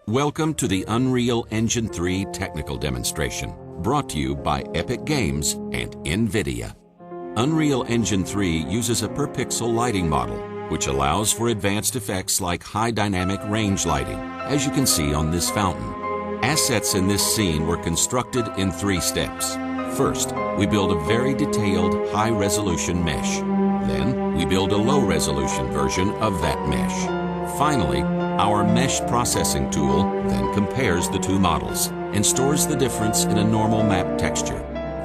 Welcome to the Unreal Engine 3 technical demonstration, brought to you by Epic Games and NVIDIA. Unreal Engine 3 uses a per-pixel lighting model, which allows for advanced effects like high dynamic range lighting, as you can see on this fountain. Assets in this scene were constructed in 3 steps. First, we build a very detailed high-resolution mesh. Then, we build a low-resolution version of that mesh. Finally, our mesh processing tool then compares the 2 models and stores the difference in a normal map texture.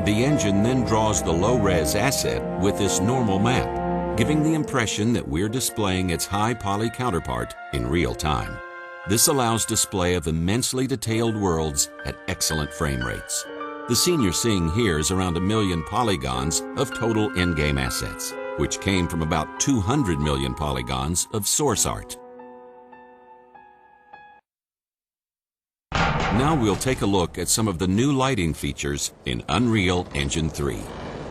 The engine then draws the low-res asset with this normal map, giving the impression that we're displaying its high-poly counterpart in real time. This allows display of immensely detailed worlds at excellent frame rates. The scene you're seeing here is around 1 million polygons of total in-game assets, which came from about 200 million polygons of source art. Now we'll take a look at some of the new lighting features in Unreal Engine 3.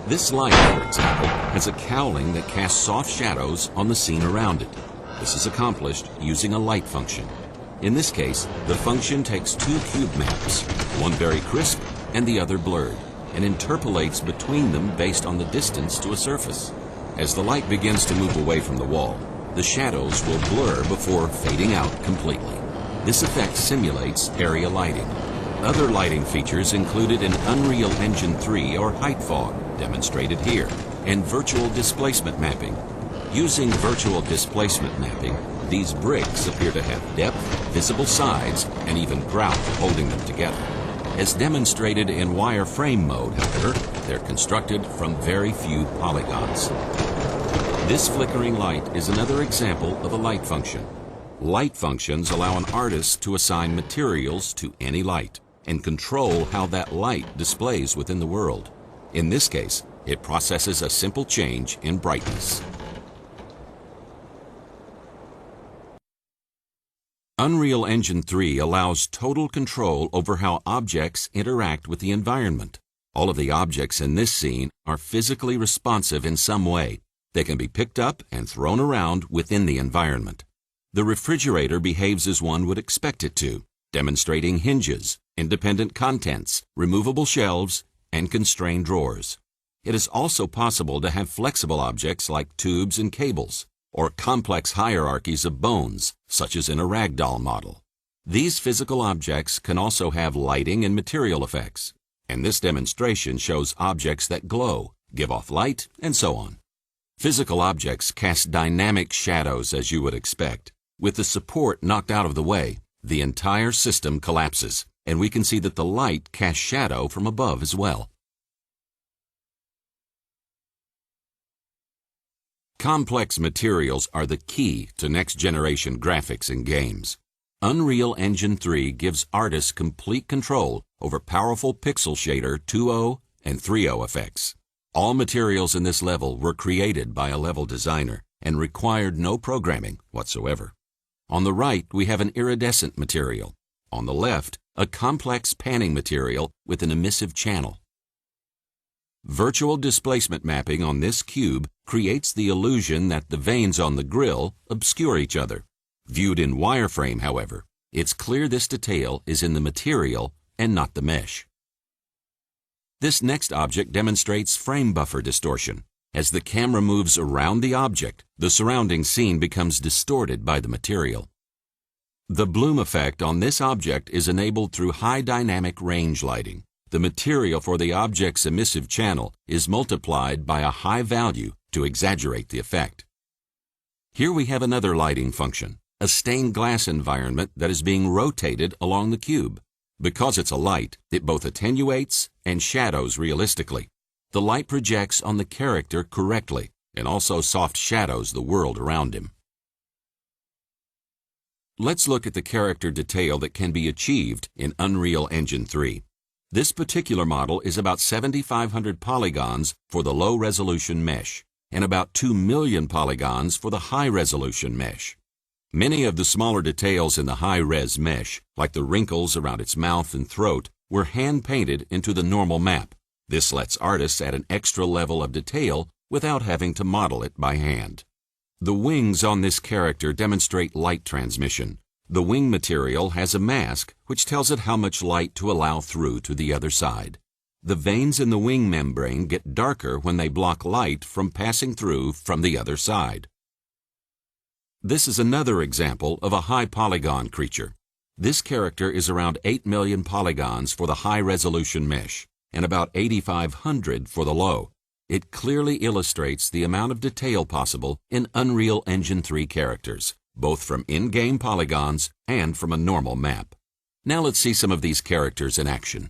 This light, for example, has a cowling that casts soft shadows on the scene around it. This is accomplished using a light function. In this case, the function takes 2 cube maps, one very crisp and the other blurred, and interpolates between them based on the distance to a surface. As the light begins to move away from the wall, the shadows will blur before fading out completely. This effect simulates area lighting. Other lighting features included in Unreal Engine 3 are height fog, demonstrated here, and virtual displacement mapping. Using virtual displacement mapping, these bricks appear to have depth, visible sides, and even grout holding them together. As demonstrated in wireframe mode, however, they're constructed from very few polygons. This flickering light is another example of a light function. Light functions allow an artist to assign materials to any light and control how that light displays within the world. In this case, it processes a simple change in brightness. Unreal Engine 3 allows total control over how objects interact with the environment. All of the objects in this scene are physically responsive in some way. They can be picked up and thrown around within the environment. The refrigerator behaves as one would expect it to, demonstrating hinges, independent contents, removable shelves, and constrained drawers. It is also possible to have flexible objects like tubes and cables, or complex hierarchies of bones, such as in a ragdoll model. These physical objects can also have lighting and material effects, and this demonstration shows objects that glow, give off light, and so on. Physical objects cast dynamic shadows as you would expect. With the support knocked out of the way, the entire system collapses, and we can see that the light casts shadow from above as well. Complex materials are the key to next-generation graphics in games. Unreal Engine 3 gives artists complete control over powerful pixel shader 2.0 and 3.0 effects. All materials in this level were created by a level designer and required no programming whatsoever. On the right, we have an iridescent material. On the left, a complex panning material with an emissive channel. Virtual displacement mapping on this cube creates the illusion that the veins on the grill obscure each other. Viewed in wireframe, however, it's clear this detail is in the material and not the mesh. This next object demonstrates frame buffer distortion. As the camera moves around the object, the surrounding scene becomes distorted by the material. The bloom effect on this object is enabled through high dynamic range lighting. The material for the object's emissive channel is multiplied by a high value to exaggerate the effect. Here we have another lighting function, a stained glass environment that is being rotated along the cube. Because it's a light, it both attenuates and shadows realistically. The light projects on the character correctly and also soft shadows the world around him. Let's look at the character detail that can be achieved in Unreal Engine 3. This particular model is about 7,500 polygons for the low-resolution mesh and about 2 million polygons for the high-resolution mesh. Many of the smaller details in the high-res mesh, like the wrinkles around its mouth and throat, were hand-painted into the normal map. This lets artists add an extra level of detail without having to model it by hand. The wings on this character demonstrate light transmission, The wing material has a mask which tells it how much light to allow through to the other side. The veins in the wing membrane get darker when they block light from passing through from the other side. This is another example of a high polygon creature. This character is around 8 million polygons for the high-resolution mesh and about 8,500 for the low. It clearly illustrates the amount of detail possible in Unreal Engine 3 characters, both from in-game polygons and from a normal map. Now let's see some of these characters in action.